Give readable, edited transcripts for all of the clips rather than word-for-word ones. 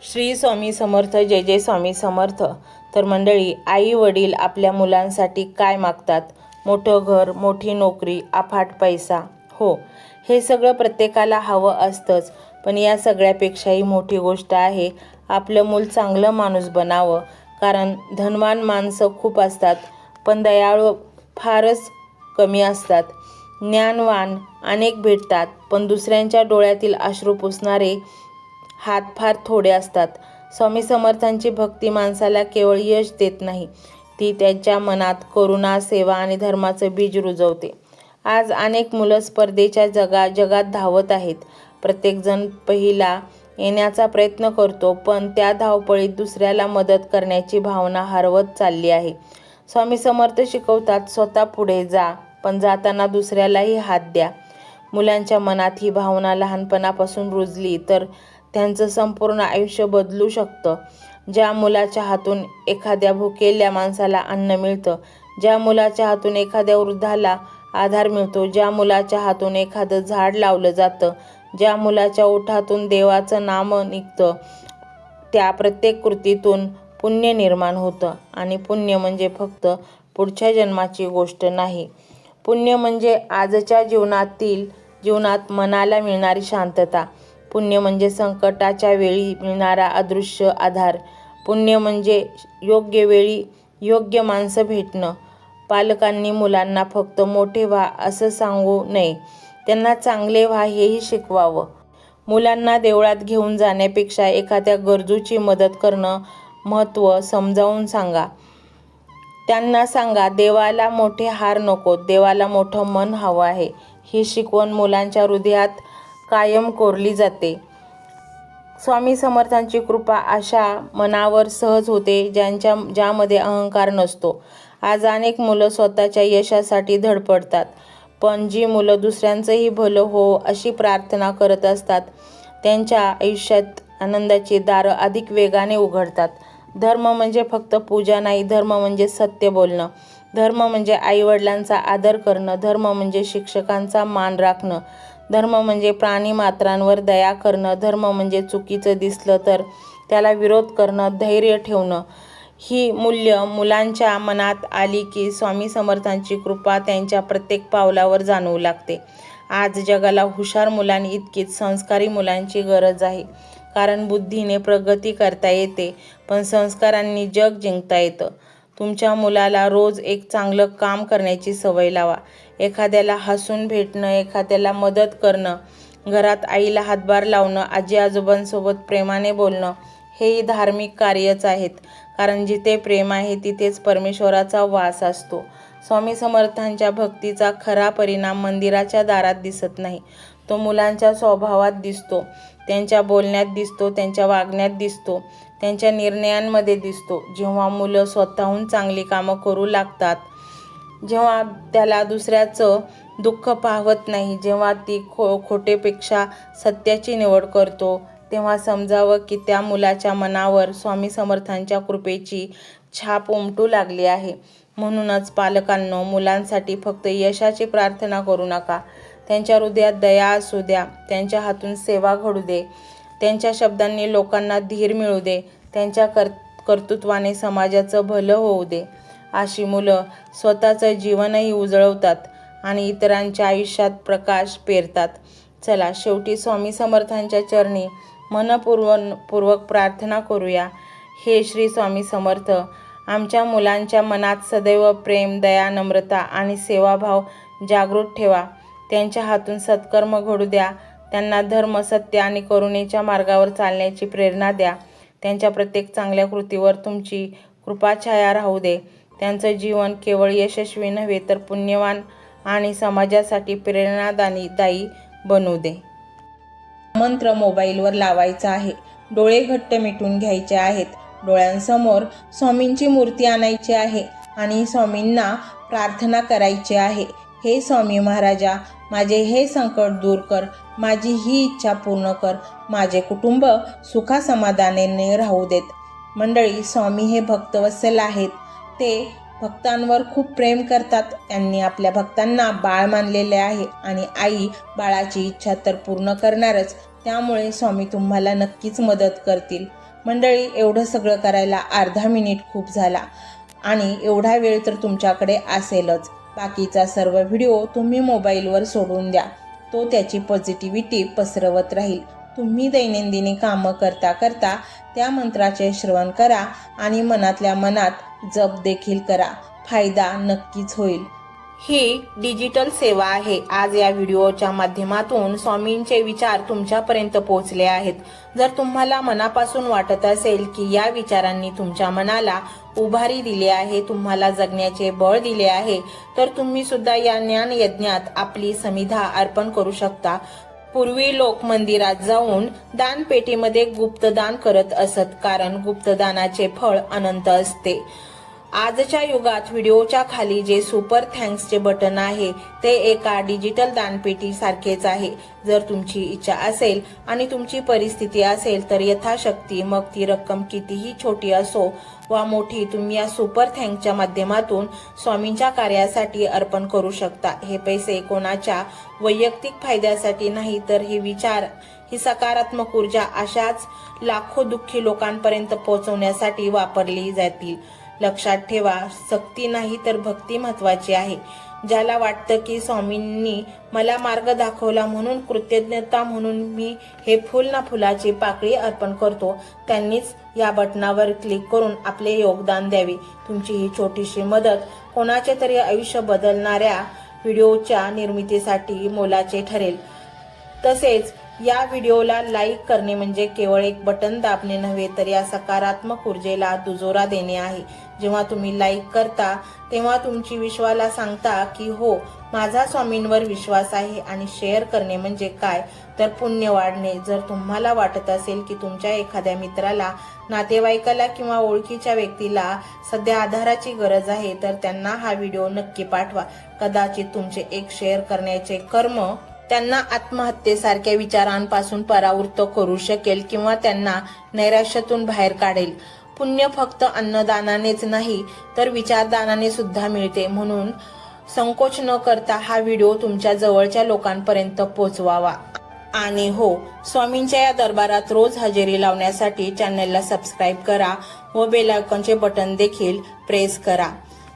श्री स्वामी समर्थ. जय जय स्वामी समर्थ. तर मंडळी, आई वडील आपल्या मुलांसाठी काय मागतात? मोठं घर, मोठी नोकरी, अफाट पैसा. हो, हे सगळं प्रत्येकाला हवं असतंच. पण या सगळ्यापेक्षाही मोठी गोष्ट आहे आपलं मूल चांगलं माणूस बनावं. कारण धनवान माणसं खूप असतात, पण दयाळू फारच कमी असतात. ज्ञानवान अनेक भेटतात, पण दुसऱ्यांच्या डोळ्यातील अश्रू पुसणारे हात फार थोडे असतात. स्वामी समर्थांची भक्ती माणसाला केवळ यश देत नाही, ती त्याच्या मनात करुणा, सेवा आणि धर्माचं बीज रुजवते. आज अनेक मुलं स्पर्धेच्या जगात धावत आहेत. प्रत्येकजण पहिला येण्याचा प्रयत्न करतो, पण त्या धावपळीत दुसऱ्याला मदत करण्याची भावना हरवत चालली आहे. स्वामी समर्थ शिकवतात, स्वतः पुढे जा, पण जाताना दुसऱ्यालाही हात द्या. मुलांच्या मनात ही भावना लहानपणापासून रुजली तर त्यांचं संपूर्ण आयुष्य बदलू शकतं. ज्या मुलाच्या हातून एखाद्या भुकेल्या माणसाला अन्न मिळतं, ज्या मुलाच्या हातून एखाद्या वृद्धाला आधार मिळतो, ज्या मुलाच्या हातून एखादं झाड लावलं जातं, ज्या मुलाच्या ओठातून देवाचं नाम निघतं, त्या प्रत्येक कृतीतून पुण्य निर्माण होतं. आणि पुण्य म्हणजे फक्त पुढच्या जन्माची गोष्ट नाही. पुण्य म्हणजे आजच्या जीवनात मनाला मिळणारी शांतता. पुण्य म्हणजे संकटाच्या वेळी मिळणारा अदृश्य आधार. पुण्य म्हणजे योग्य वेळी योग्य माणसं भेटणं. पालकांनी मुलांना फक्त मोठे व्हा असं सांगू नये, त्यांना चांगले व्हा हेही शिकवावं. मुलांना देवळात घेऊन जाण्यापेक्षा एखाद्या गरजूची मदत करणं महत्त्व समजावून सांगा. त्यांना सांगा, देवाला मोठे हार नकोत, देवाला मोठं मन हवं आहे. ही शिकवण मुलांच्या हृदयात कायम कोरली जाते. स्वामी समर्थांची कृपा अशा मनावर सहज होते ज्यामध्ये अहंकार नसतो. आज अनेक मुलं स्वतःच्या यशासाठी धडपडतात, पण जी मुलं दुसऱ्यांचंही भलं हो अशी प्रार्थना करत असतात, त्यांच्या आयुष्यात आनंदाची दारं अधिक वेगाने उघडतात. धर्म म्हणजे फक्त पूजा नाही, धर्म म्हणजे सत्य बोलणं, धर्म म्हणजे आईवडिलांचा आदर करणं, धर्म म्हणजे शिक्षकांचा मान राखणं, धर्म म्हणजे प्राणीमात्रांवर दया करणं, धर्म म्हणजे चुकीचं दिसलं तर त्याला विरोध करणं, धैर्य ठेवणं. ही मूल्य मुलांच्या मनात आली की स्वामी समर्थांची कृपा त्यांच्या प्रत्येक पावलावर जाणवू लागते. आज जगाला हुशार मुलांनी इतकीच संस्कारी मुलांची गरज आहे. कारण बुद्धीने प्रगती करता येते, पण संस्कारांनी जग जिंकता येतं. तुमच्या मुलाला रोज एक चांगलं काम करण्याची सवय लावा. एखाद्याला हसून भेटणं, एखाद्याला मदत करणं, घरात आईला हातभार लावणं, आजी आजोबांसोबत प्रेमाने बोलणं, हेही धार्मिक कार्यच आहेत. कारण जिथे प्रेम आहे तिथेच परमेश्वराचा वास असतो. स्वामी समर्थांच्या भक्तीचा खरा परिणाम मंदिराच्या दारात दिसत नाही, तो मुलांच्या स्वभावात दिसतो, त्यांच्या बोलण्यात दिसतो, त्यांच्या वागण्यात दिसतो, त्यांच्या निर्णयांमध्ये दिसतो. जेव्हा मुलं स्वतःहून चांगली कामं करू लागतात, जेव्हा त्याला दुसऱ्याचं दुःख पाहवत नाही, जेव्हा ती खोटेपेक्षा सत्याची निवड करतो, तेव्हा समजावं की त्या मुलाच्या मनावर स्वामी समर्थांच्या कृपेची छाप उमटू लागली आहे. म्हणूनच पालकांनो, मुलांसाठी फक्त यशाची प्रार्थना करू नका. त्यांच्या हृदयात दया असू द्या, त्यांच्या हातून सेवा घडू दे, त्यांच्या शब्दांनी लोकांना धीर मिळू दे, त्यांच्या कर्तृत्वाने समाजाचं भलं होऊ दे. अशी मुलं स्वतःचं जीवनही उजळवतात आणि इतरांच्या आयुष्यात प्रकाश पेरतात. चला, शेवटी स्वामी समर्थांच्या चरणी मनपूर्वक प्रार्थना करूया. हे श्री स्वामी समर्थ, आमच्या मुलांच्या मनात सदैव प्रेम, दया, नम्रता आणि सेवाभाव जागृत ठेवा. त्यांच्या हातून सत्कर्म घडू द्या. त्यांना धर्म, सत्य आणि करुणेच्या मार्गावर चालण्याची प्रेरणा द्या. त्यांच्या प्रत्येक चांगल्या कृतीवर तुमची कृपाछाया राहू दे. त्यांचं जीवन केवळ यशस्वी नव्हे तर पुण्यवान आणि समाजासाठी प्रेरणादायी बनू दे. मंत्र मोबाईलवर लावायचा आहे. डोळे घट्ट मिटून घ्यायचे आहेत. डोळ्यांसमोर स्वामींची मूर्ती आणायची आहे आणि स्वामींना प्रार्थना करायची आहे. हे स्वामी महाराजा, माझे हे संकट दूर कर, माझी ही इच्छा पूर्ण कर, माझे कुटुंब सुखासमाधानाने राहू देत. मंडळी, स्वामी हे भक्तवत्सल आहेत. ते भक्तांवर खूप प्रेम करतात. त्यांनी आपल्या भक्तांना बाळ मानलेले आहे आणि आई बाळाची इच्छा तर पूर्ण करणारच. त्यामुळे स्वामी तुम्हाला नक्कीच मदत करतील. मंडळी, एवढं सगळं करायला अर्धा मिनिट खूप झाला आणि एवढा वेळ तर तुमच्याकडे असेलच. बाकीचा सर्व व्हिडिओ तुम्ही मोबाईलवर सोडून द्या, तो त्याची पॉझिटिव्हिटी पसरवत राहील. तुम्ही दैनंदिनी कामं करता करता त्या मंत्राचे श्रवण करा आणि मनातल्या मनात जप देखील करा. फायदा नक्कीच होईल. ही डिजिटल सेवा आहे. आज या व्हिडिओच्या माध्यमातून स्वामींचे विचार तुमच्यापर्यंत पोहोचले आहेत. जर तुम्हाला मनापासून वाटत असेल की या विचारांनी तुमच्या मनाला उभारी दिली आहे, तुम्हाला जगण्याचे बळ दिले आहे, तर तुम्ही सुद्धा या ज्ञान यज्ञात आपली समिधा अर्पण करू शकता. पूर्वी लोक मंदिरात जाऊन दानपेटीमध्ये गुप्तदान करत असत, कारण गुप्तदानाचे फळ अनंत असते. आजच्या युगात व्हिडिओच्या खाली जे सुपर थँक्सचे बटन आहे ते एका डिजिटल दानपेटी सारखेच आहे. जर तुमची इच्छा असेल आणि तुमची परिस्थिती असेल तर यथाशक्ती, मग ती रक्कम कितीही छोटी असो वा मोठी, तुम्ही या सुपर थँक्सच्या माध्यमातून स्वामींच्या कार्यासाठी अर्पण करू शकता. हे पैसे कोणाच्या वैयक्तिक फायद्यासाठी नाही, तर हे विचार, ही सकारात्मक ऊर्जा अशाच लाखो दुःखी लोकांपर्यंत पोहोचवण्यासाठी वापरली जातील. लक्षात ठेवा, सक्ती नाही तर भक्ती महत्वाची आहे. ज्याला वाटतं की स्वामींनी मला मार्ग दाखवला म्हणून कृतज्ञता म्हणून मी हे फुल ना फुलाची पाकळी अर्पण करतो, त्यांनीच या बटनावर क्लिक करून आपले योगदान द्यावे. तुमची ही छोटीशी मदत कोणाचे तरी आयुष्य बदलणाऱ्या व्हिडिओच्या निर्मितीसाठी मोलाचे ठरेल. तसेच या व्हिडिओला लाईक करणे म्हणजे केवळ एक बटन दाबणे नव्हे, तर या सकारात्मक ऊर्जेला दुजोरा देणे आहे. जेव्हा तुम्ही लाईक करता तेव्हा तुमची विश्वाला सांगता की हो, माझा स्वामींवर विश्वास आहे. आणि शेअर करणे म्हणजे काय, तर पुण्य वाढणे. जर तुम्हाला वाटत असेल की तुमच्या एखाद्या मित्राला, नातेवाईकाला किंवा ओळखीच्या व्यक्तीला सध्या आधाराची गरज आहे, तर त्यांना हा व्हिडिओ नक्की पाठवा. कदाचित तुमचे एक शेअर करण्याचे कर्म त्यांना आत्महत्येसारख्या विचारांपासून परावृत्त करू शकेल किंवा त्यांना नैराश्यातून बाहेर काढेल. पुण्य फक्त अन्नदानानेच नाही तर विचारदानाने सुद्धा मिळते. म्हणून संकोच न करता हा व्हिडिओ तुमच्या जवळच्या लोकांपर्यंत पोहोचवावा. आणि हो, स्वामींच्या या दरबारात रोज हजेरी लावण्यासाठी चॅनलला सबस्क्राईब करा व बेल आयकॉनचे बटन देखील प्रेस करा.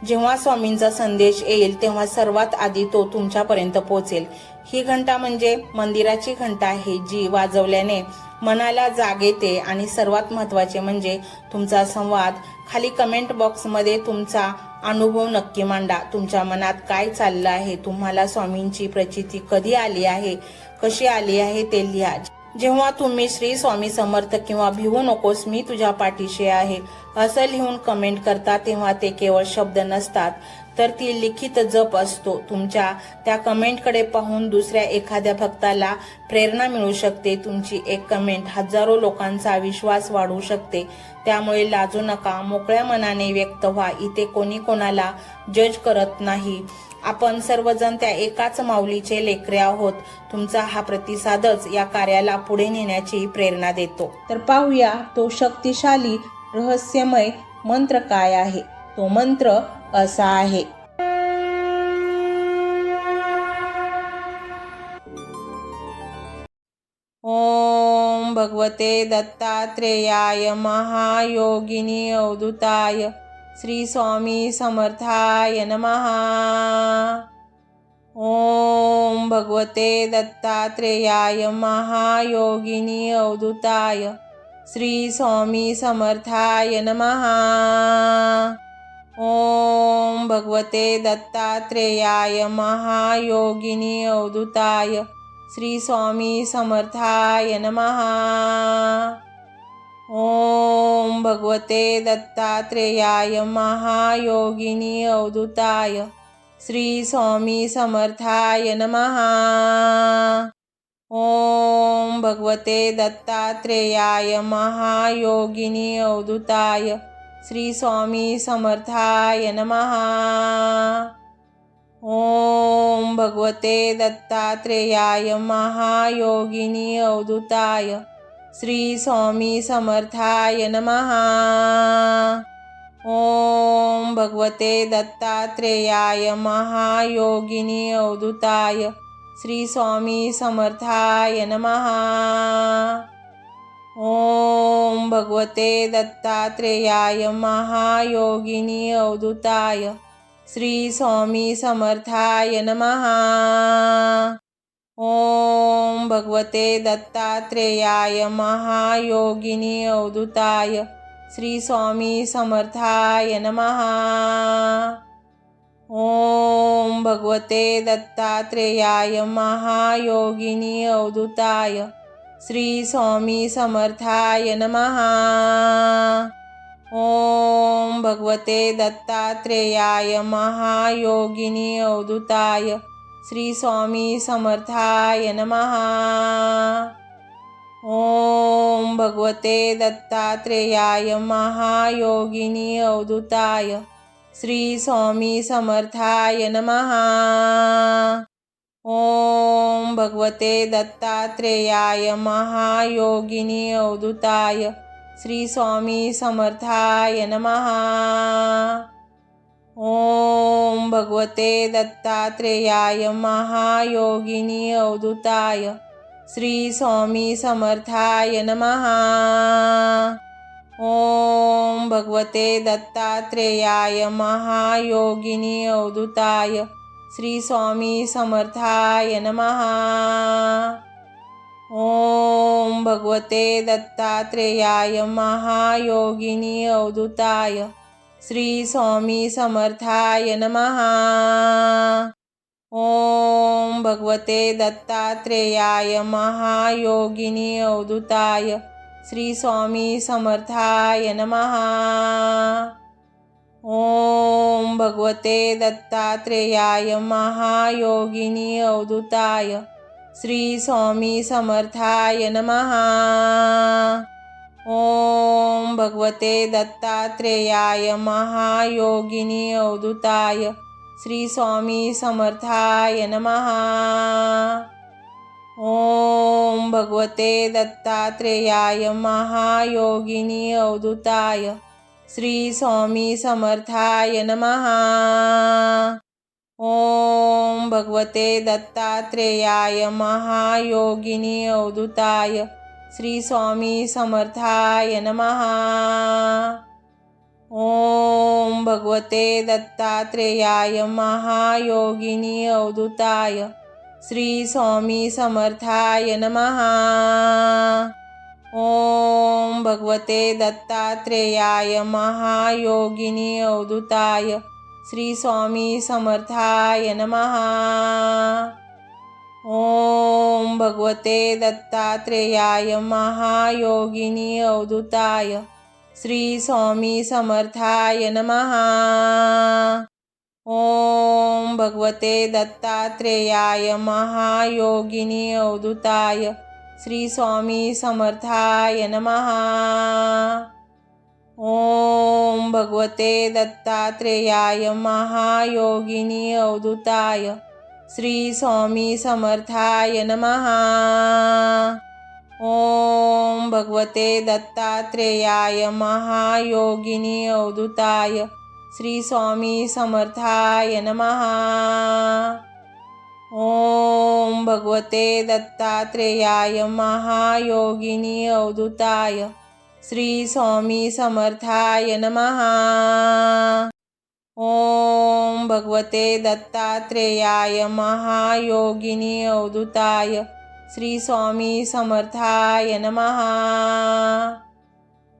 जेव्हा स्वामींचा संदेश येईल तेव्हा सर्वात आधी तो तुमच्यापर्यंत पोहोचेल. ही घंटा म्हणजे मंदिराची घंटा आहे, जी वाजवल्याने मनाला जाग येते. आणि सर्वात महत्त्वाचे म्हणजे तुमचा संवाद. खाली कमेंट बॉक्समध्ये तुमचा अनुभव नक्की मांडा. तुमच्या मनात काय चाललं आहे, तुम्हाला स्वामींची प्रचिती कधी आली आहे, कशी आली आहे ते लिहा. जेव्हा तुम्ही श्री स्वामी समर्थ किंवा भिवू नकोस मी तुझ्या पाठीशी आहे असं लिहून कमेंट करता, तेव्हा ते केवळ शब्द नसतात, तर ती लिखित जप असतो. तुमच्या त्या कमेंटकडे पाहून दुसऱ्या एखाद्या भक्ताला प्रेरणा मिळू शकते. तुमची एक कमेंट हजारो लोकांचा विश्वास वाढवू शकते. त्यामुळे लाजू नका, मोकळ्या मनाने व्यक्त व्हा. इथे कोणी कोणाला जज करत नाही. आपण सर्वजण त्या एकाच माऊलीचे लेकरे आहोत. तुमचा हा प्रतिसादच या कार्याला पुढे नेण्याची प्रेरणा देतो. तर पाहूया तो शक्तिशाली रहस्यमय मंत्र काय आहे. तो मंत्र असा आहे. ओम भगवते दत्तात्रेयाय महायोगिनी अवधूताय श्री स्वामी समर्थाय नमः. ओम भगवते दत्तात्रेयाय महायोगिनी अवधूताय श्री स्वामी समर्थाय नमः. ओम भगवते दत्तात्रेयाय महायोगिनी अवधूताय श्री स्वामी समर्थाय नमः. ओम भगवते दत्तात्रेयाय महायोगिनी अवधूताय श्री स्वामी समर्थाय नमः. ओम भगवते दत्तात्रेयाय महायोगिनी अवधूताय श्री स्वामी समर्थाय नमः. ओम भगवते दत्तात्रेयाय महायोगिनी अवधूताय श्री स्वामी समर्थाय नमः. ओम भगवते दत्तात्रेयाय महायोगिनी अवधूताय श्री स्वामी समर्थाय नमः. ओम भगवते दत्तात्रेयाय महायोगिनी अवधूताय श्री स्वामी समर्थाय नमः। ओम भगवते दत्तात्रेयाय महायोगिनी अवधूताय श्री स्वामी समर्थाय नमः। ओम भगवते दत्तात्रेयाय महायोगिनी अवधूताय श्री स्वामी समर्थाय नमः। ओम भगवते दत्तात्रेयाय महायोगिनी अवधूताय श्री स्वामी समर्थाय नमः। ओम भगवते दत्तात्रेयाय महायोगिनी अवधूताय श्री स्वामी समर्थाय नमः। ओम भगवते दत्तात्रेयाय महायोगिनी अवधूताय श्री स्वामी समर्थाय नमः। ओम भगवते दत्तात्रेयाय महायोगिनी अवधूताय श्री स्वामी समर्थाय नमः। ओम भगवते दत्तात्रेयाय महायोगिनी अवधूताय श्री स्वामी समर्थाय नमः। ओम भगवते दत्तात्रेयाय महायोगिनी अवधूताय श्री स्वामी समर्थाय नमः। ओम भगवते दत्तात्रेयाय महायोगिनी अवधूताय श्री स्वामी समर्थाय नमः। ओम भगवते दत्तात्रेयाय महायोगिनी अवधूताय श्री स्वामी समर्थाय नमः। ओम भगवते दत्तात्रेयाय महायोगिनी अवधूताय श्री स्वामी समर्थाय नमः। ओम भगवते दत्तात्रेयाय महायोगिनी अवधूताय श्री स्वामी समर्थाय नमः। ओम भगवते दत्तात्रेयाय महायोगिनी अवधूताय श्री स्वामी समर्थाय नमः। ओम भगवते दत्तात्रेयाय महायोगिनी अवधूताय श्री स्वामी समर्थाय नमः। ओम भगवते दत्तात्रेयाय महायोगिनी अवधूताय श्री स्वामी समर्थाय नमः। ओम भगवते दत्तात्रेयाय महायोगिनी अवधूताय श्री स्वामी समर्थाय नमः। ओम भगवते दत्तात्रेयाय महायोगिनी अवधूताय श्री स्वामी समर्थाय नमः। ओम भगवते दत्तात्रेयाय महायोगिनी अवधूताय श्री स्वामी समर्थाय नमः। ओम भगवते दत्तात्रेयाय महायोगिनी अवधूताय श्री स्वामी समर्थाय नमः। ओम भगवते दत्तात्रेयाय महायोगिनी अवधूताय श्री स्वामी समर्थाय नमः। ओम भगवते दत्तात्रेयाय महायोगिनी अवधूताय श्री स्वामी समर्थाय नमः।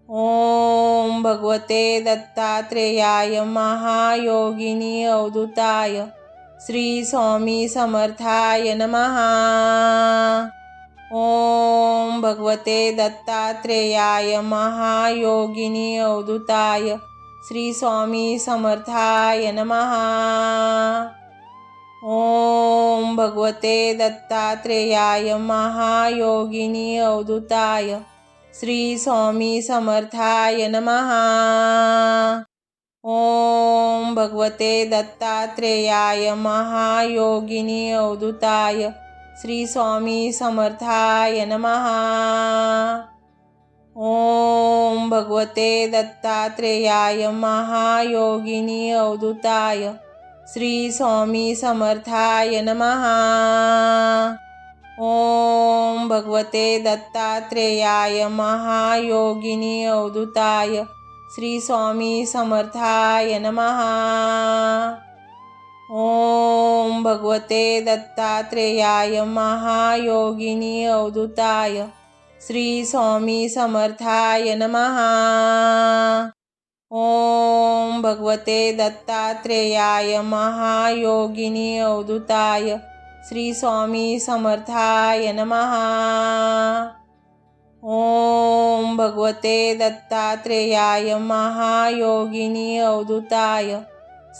ओम भगवते दत्तात्रेयाय महायोगिनी अवधूताय श्री स्वामी समर्थाय नमः। ओम भगवते दत्तात्रेयाय महायोगिनी अवधूताय श्री स्वामी समर्थाय नमः। ओम भगवते दत्तात्रेयाय महायोगिनी अवधूताय श्री स्वामी समर्थाय नमः। ओम भगवते दत्तात्रेयाय महायोगिनी अवधूताय श्री स्वामी समर्थाय नमः। ओम भगवते दत्तात्रेयाय महायोगिनी अवधूताय श्री स्वामी समर्थाय नमः। ओम भगवते दत्तात्रेयाय महायोगिनी अवधूताय श्री स्वामी समर्थाय नमः। ओम भगवते दत्तात्रेयाय महायोगिनी अवधूताय श्री स्वामी समर्थाय नमः। ओम भगवते दत्तात्रेयाय महायोगिनी अवधूताय श्री स्वामी समर्थाय नमः। ओम भगवते दत्तात्रेयाय महायोगिनी अवधूताय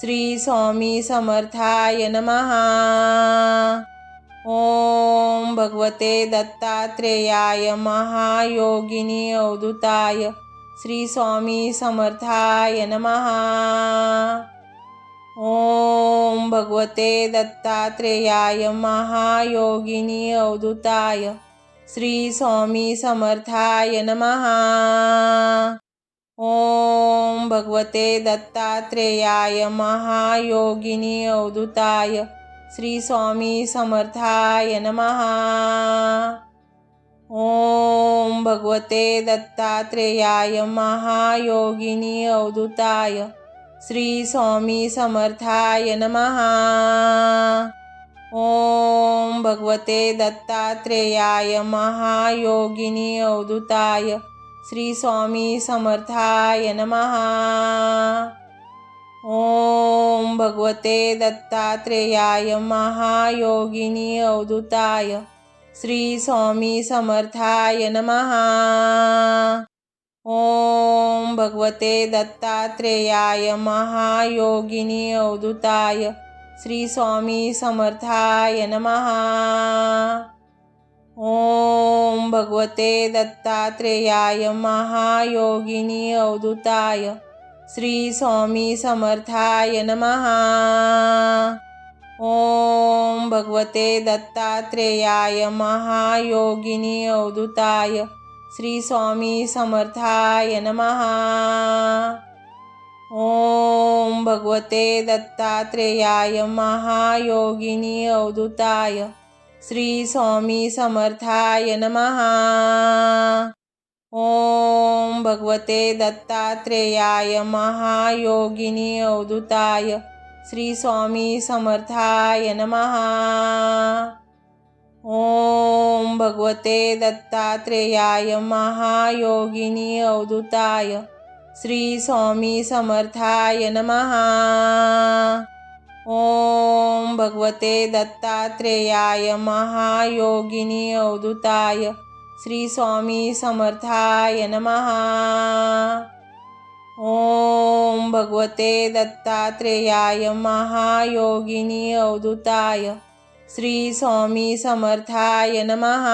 श्री स्वामी समर्थाय नमः। ओम भगवते दत्तात्रेयाय महायोगिनी अवधूताय श्री स्वामी समर्थाय नमः। ओम भगवते दत्तात्रेयाय महायोगिनी अवधूताय श्री स्वामी समर्थाय नमः। ओम भगवते दत्तात्रेयाय महायोगिनी अवधूताय श्री स्वामी समर्थाय नमः। ओम भगवते दत्तात्रेयाय महायोगिनी अवधूताय श्री स्वामी समर्थाय नमः। ओम भगवते दत्तात्रेयाय महायोगिनी अवधूताय श्री स्वामी समर्थाय नमः। ओम भगवते दत्तात्रेयाय महायोगिनी अवधूताय श्री स्वामी समर्थाय नमः। ओम भगवते दत्तात्रेयाय महायोगिनी अवधूताय श्री स्वामी समर्थाय नमः। ओम भगवते दत्तात्रेयाय महायोगिनी अवधूताय श्री स्वामी समर्थाय नमः। ओम भगवते दत्तात्रेयाय महायोगिनी अवधूताय श्री स्वामी समर्थाय नमः। ओम भगवते दत्तात्रेयाय महायोगिनी अवधूताय श्री स्वामी समर्थाय नमः। ओम भगवते दत्तात्रेयाय महायोगिनी अवधूताय श्री स्वामी समर्थाय नमः। ओम भगवते दत्तात्रेयाय महायोगिनी अवधूताय श्री स्वामी समर्थाय नमः। ओम भगवते दत्तात्रेयाय महायोगिनी अवधूताय श्री स्वामी समर्थाय नमः। ओम भगवते दत्तात्रेयाय महायोगिनी अवधूताय श्री स्वामी समर्थाय नमः।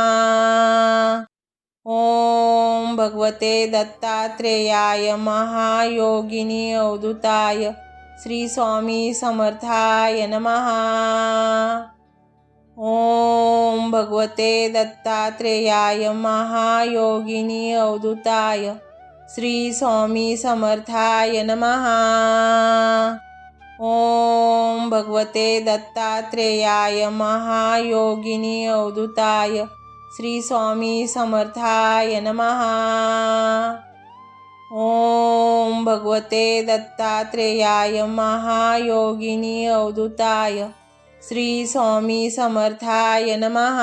ओम भगवते दत्तात्रेयाय महायोगिनी अवधूताय श्री स्वामी समर्थाय नमः। ओम भगवते दत्तात्रेयाय महायोगिनी अवधूताय श्री स्वामी समर्थाय नमः। ओम भगवते दत्तात्रेयाय महायोगिनी अवधूताय श्री स्वामी समर्थाय नमः। ओम भगवते दत्तात्रेयाय महायोगिनी अवधूताय श्री स्वामी समर्थाय नमः।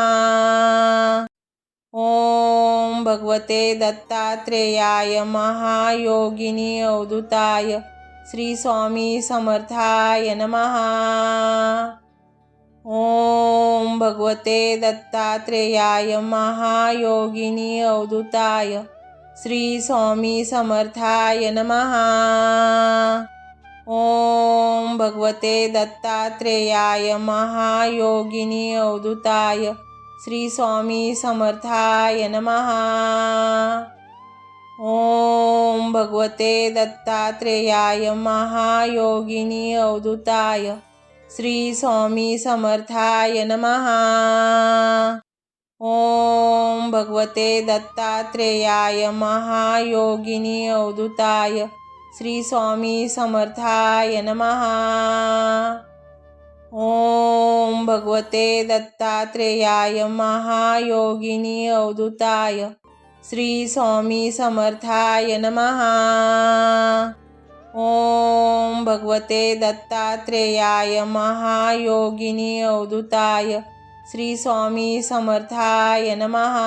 ओम भगवते दत्तात्रेयाय महायोगिनी अवधूताय श्री स्वामी समर्थाय नमः। ओम भगवते दत्तात्रेयाय महायोगिनी अवधूताय श्री स्वामी समर्थाय नमः। ओम भगवते दत्तात्रेयाय महायोगिनी अवधूताय श्री स्वामी समर्थाय नमः। ओम भगवते दत्तात्रेयाय महायोगिनी अवधूताय श्री स्वामी समर्थाय नमः। ओम भगवते दत्तात्रेयाय महायोगिनी अवधूताय श्री स्वामी समर्थाय नमः। ओम भगवते दत्तात्रेयाय महायोगिनी अवधूताय श्री स्वामी समर्थाय नमः। ओम भगवते दत्तात्रेयाय महायोगिनी अवधूताय श्री स्वामी समर्थाय नमः।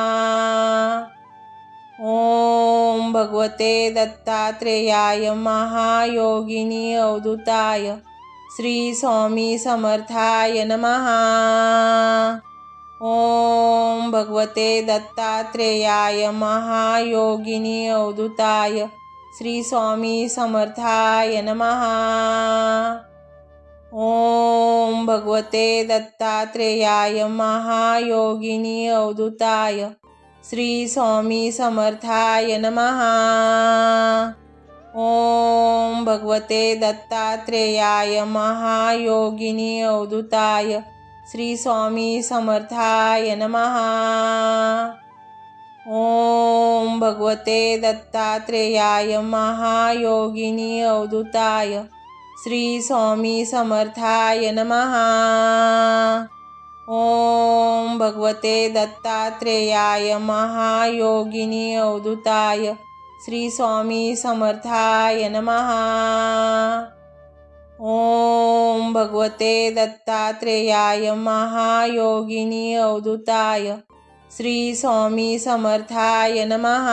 ओम भगवते दत्तात्रेयाय महायोगिनी अवधूताय श्री स्वामी समर्थाय नमः। ओम भगवते दत्तात्रेयाय महायोगिनी अवधूताय श्री स्वामी समर्थाय नमः। ओम भगवते दत्तात्रेयाय महायोगिनी अवधूताय श्री स्वामी समर्थाय नमः। ओम भगवते दत्तात्रेयाय महायोगिनी अवधूताय श्री स्वामी समर्थाय नमः। ओम भगवते दत्तात्रेयाय महायोगिनी अवधूताय श्री स्वामी समर्थाय नमः। ओम भगवते दत्तात्रेयाय महायोगिनी अवधूताय श्री स्वामी समर्थाय नमः। ओम भगवते दत्तात्रेयाय महायोगिनी अवधूताय श्री स्वामी समर्थाय नमः।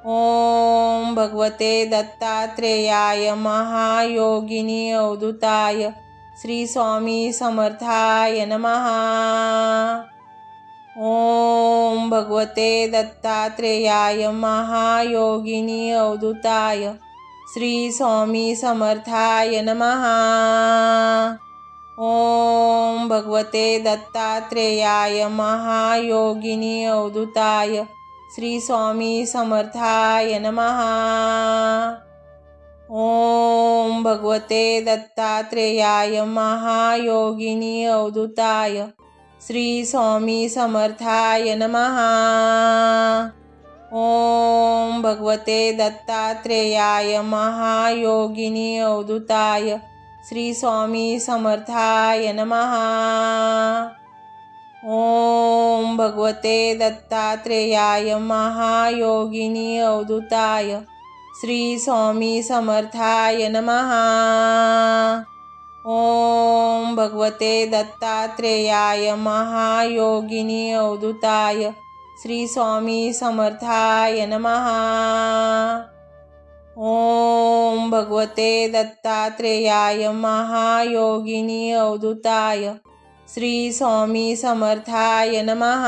ओम भगवते दत्तात्रेयाय महायोगिनी अवधूताय श्री स्वामी समर्थाय नमः। ओम भगवते दत्तात्रेयाय महायोगिनी अवधूताय श्री स्वामी समर्थाय नमः। ओम भगवते दत्तात्रेयाय महायोगिनी अवधूताय श्री स्वामी समर्थाय नमः। ओम भगवते दत्तात्रेयाय महायोगिनी अवधूताय श्री स्वामी समर्थाय नमः। ओम भगवते दत्तात्रेयाय महायोगिनी अवधूताय श्री स्वामी समर्थाय नमः। ओम भगवते दत्तात्रेयाय महायोगिनी अवधूताय श्री स्वामी समर्थाय नमः। ओम भगवते दत्तात्रेयाय महायोगिनी अवधूताय श्री स्वामी समर्थाय नमः। ओम भगवते दत्तात्रेयाय महायोगिनी अवधूताय श्री स्वामी समर्थाय नमः।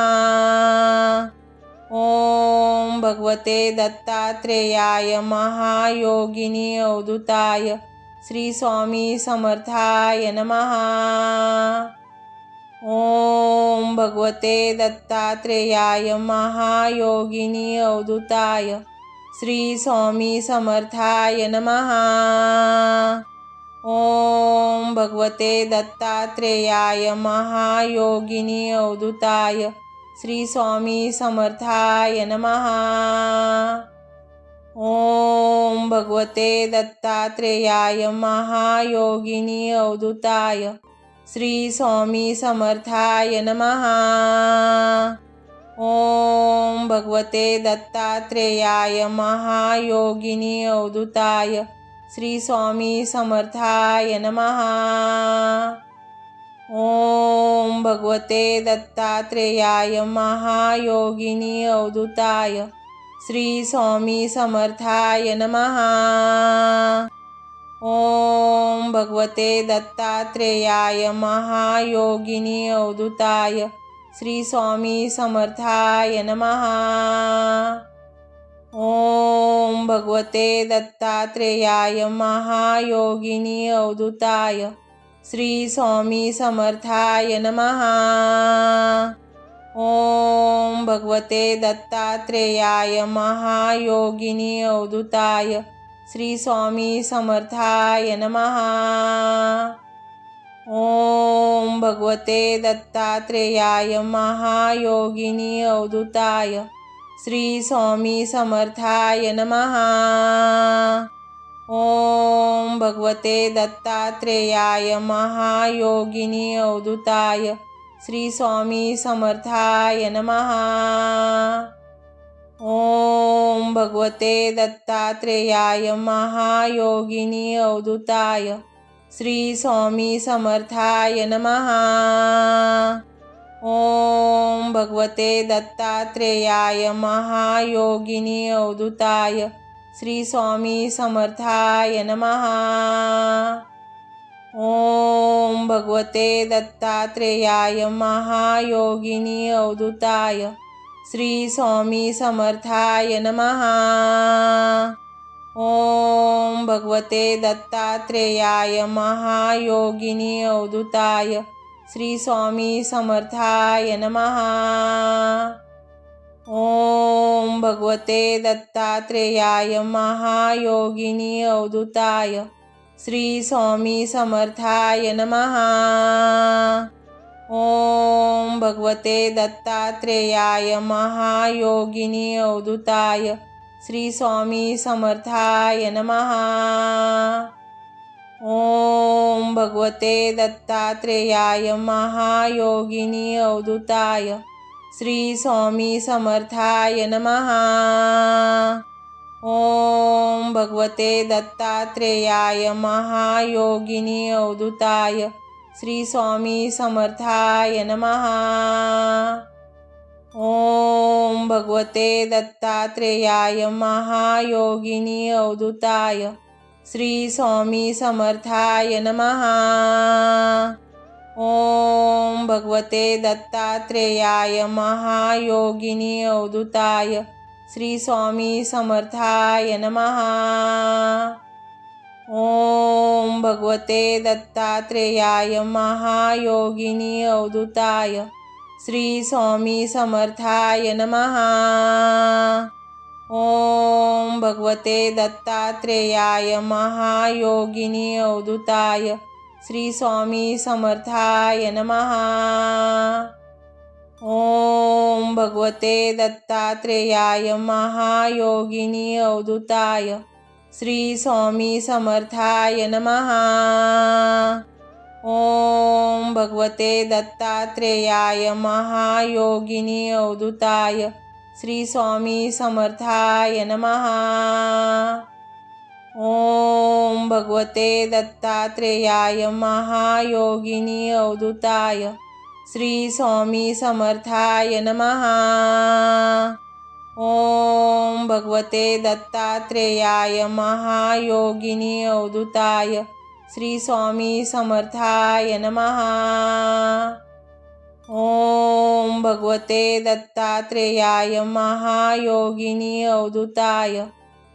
ओम भगवते दत्तात्रेयाय महायोगिनी अवधूताय श्री स्वामी समर्थाय नमः। ओम भगवते दत्तात्रेयाय महायोगिनी अवधूताय श्री स्वामी समर्थाय नमः। ओम भगवते दत्तात्रेयाय महायोगिनी अवधूताय श्री स्वामी समर्थाय नमः। ओम भगवते दत्तात्रेयाय महायोगिनी अवधूताय श्री स्वामी समर्थाय नमः। ओम भगवते दत्तात्रेयाय महायोगिनी अवधूताय श्री स्वामी समर्थाय नमः। ओम भगवते दत्तात्रेयाय महायोगिनी अवधूताय श्री स्वामी समर्थाय नमः। ओम भगवते दत्तात्रेयाय महायोगिनी अवधूताय श्री स्वामी समर्थाय नमः। ओम भगवते दत्तात्रेयाय महायोगिनी अवधूताय श्री स्वामी समर्थाय नमः। ओम भगवते दत्तात्रेयाय महायोगिनी अवधूताय श्री स्वामी समर्थाय नमः। ओम भगवते दत्तात्रेयाय महायोगिनी अवधूताय श्री स्वामी समर्थाय नमः। ओम भगवते दत्तात्रेयाय महायोगिनी अवधूताय श्री स्वामी समर्थाय नमः। ओम भगवते दत्तात्रेयाय महायोगिनी अवधूताय श्री स्वामी समर्थाय नमः। ओम भगवते दत्तात्रेयाय महायोगिनी अवधूताय श्री स्वामी समर्थाय नमः। ओम भगवते दत्तात्रेयाय महायोगिनी अवधूताय श्री स्वामी समर्थाय नमः। ओम भगवते दत्तात्रेयाय महायोगिनी अवधूताय श्री स्वामी समर्थाय नमः। ओम भगवते दत्तात्रेयाय महायोगिनी अवधूताय श्री स्वामी समर्थाय नमः। ओम भगवते दत्तात्रेयाय महायोगिनी अवधूताय श्री स्वामी समर्थाय नमः। ओम भगवते दत्तात्रेयाय महायोगिनी अवधूताय श्री स्वामी समर्थाय नमः। ओम भगवते दत्तात्रेयाय महायोगिनी अवधूताय श्री स्वामी समर्थाय नमः। ओम भगवते दत्तात्रेयाय महायोगिनी अवधूताय श्री स्वामी समर्थाय नमः। ओम भगवते दत्तात्रेयाय महायोगिनी अवधूताय श्री स्वामी समर्थाय नमः। ओम भगवते दत्तात्रेयाय महायोगिनी अवधूताय श्री स्वामी समर्थाय नमः। ओम भगवते दत्तात्रेयाय महायोगिनी अवधूताय श्री स्वामी समर्थाय नमः। ओम भगवते दत्तात्रेयाय महायोगिनी अवधूताय श्री स्वामी समर्थाय नमः। ओम भगवते दत्तात्रेयाय महायोगिनी अवधूताय श्री स्वामी समर्थाय नमः। ओम भगवते दत्तात्रेयाय महायोगिनी अवधूताय श्री स्वामी समर्थाय नमः। ओम भगवते दत्तात्रेयाय महायोगिनी अवधूताय श्री स्वामी समर्थाय नमः। ओम भगवते दत्तात्रेयाय महायोगिनी अवधूताय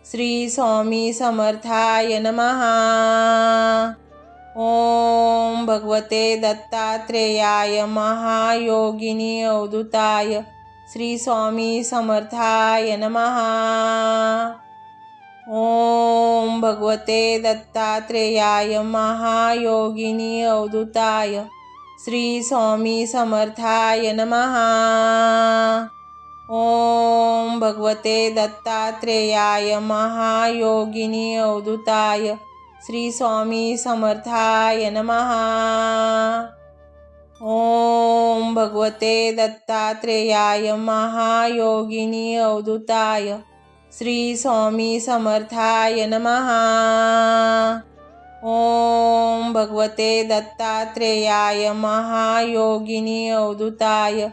श्री स्वामी समर्थाय नमः। ओम भगवते दत्तात्रेयाय महायोगिनी अवधूताय श्री स्वामी समर्थाय नमः। ओम भगवते दत्तात्रेयाय महायोगिनी अवधूताय श्री स्वामी समर्थाय नमः। ओम भगवते दत्तात्रेयाय महायोगिनी अवधूताय श्री स्वामी समर्थाय नमः। ओम भगवते दत्तात्रेयाय महायोगिनी अवधूताय श्री स्वामी समर्थाय नमः। ओम भगवते दत्तात्रेयाय महायोगिनी अवधूताय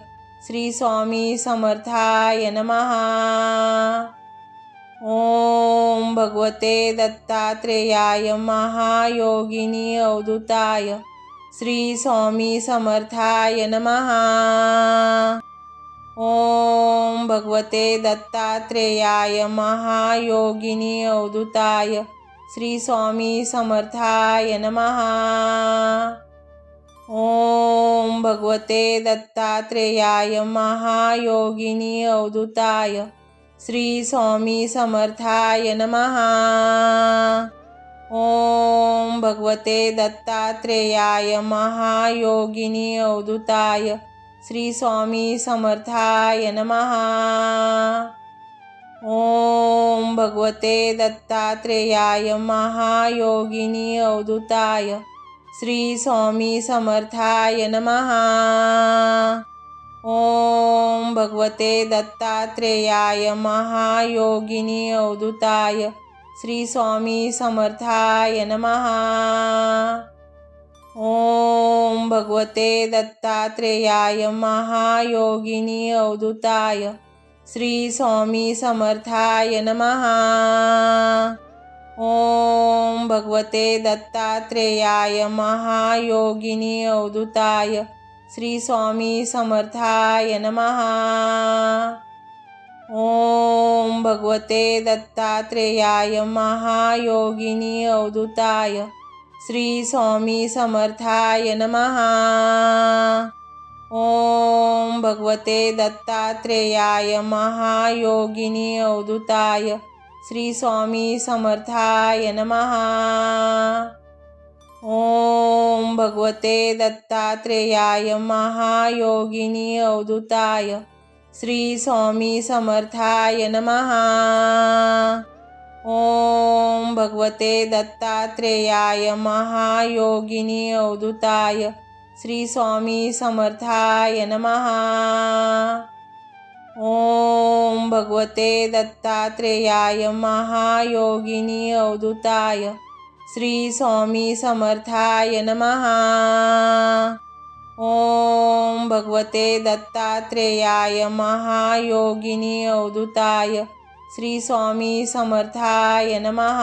श्री स्वामी समर्थाय नमः। ओम भगवते दत्तात्रेयाय महायोगिनी अवधूताय श्री स्वामी समर्थाय नमः। ओम भगवते दत्तात्रेयाय महायोगिनी अवधूताय श्री स्वामी समर्थाय नमः। ओम भगवते दत्तात्रेयाय महायोगिनी अवधूताय श्री स्वामी समर्थाय नमः। ओम भगवते दत्तात्रेयाय महायोगिनी अवधूताय श्री स्वामी समर्थाय नमः। ओम भगवते दत्तात्रेयाय महायोगिनी अवधूताय श्री स्वामी समर्थाय नमः। ओम भगवते दत्तात्रेयाय महायोगिनी अवधूताय श्री स्वामी समर्थाय नमः। ओम भगवते दत्तात्रेयाय महायोगिनी अवधूताय श्री स्वामी समर्थाय नमः। ओम भगवते दत्तात्रेयाय महायोगिनी अवधूताय श्री स्वामी समर्थाय नमः। ओम भगवते दत्तात्रेयाय महायोगिनी अवधूताय श्री स्वामी समर्थाय नमः। ओम भगवते दत्तात्रेयाय महायोगिनी अवधूताय श्री स्वामी समर्थाय नमः। ओम भगवते दत्तात्रेयाय महायोगिनी अवधूताय श्री स्वामी समर्थाय नमः। ओम भगवते दत्तात्रेयाय महायोगिनी अवधूताय श्री स्वामी समर्थाय नमः। ओम भगवते दत्तात्रेयाय महायोगिनी अवधूताय श्री स्वामी समर्थाय नमः। ओम भगवते दत्तात्रेयाय महायोगिनी अवधूताय श्री स्वामी समर्थाय नमः।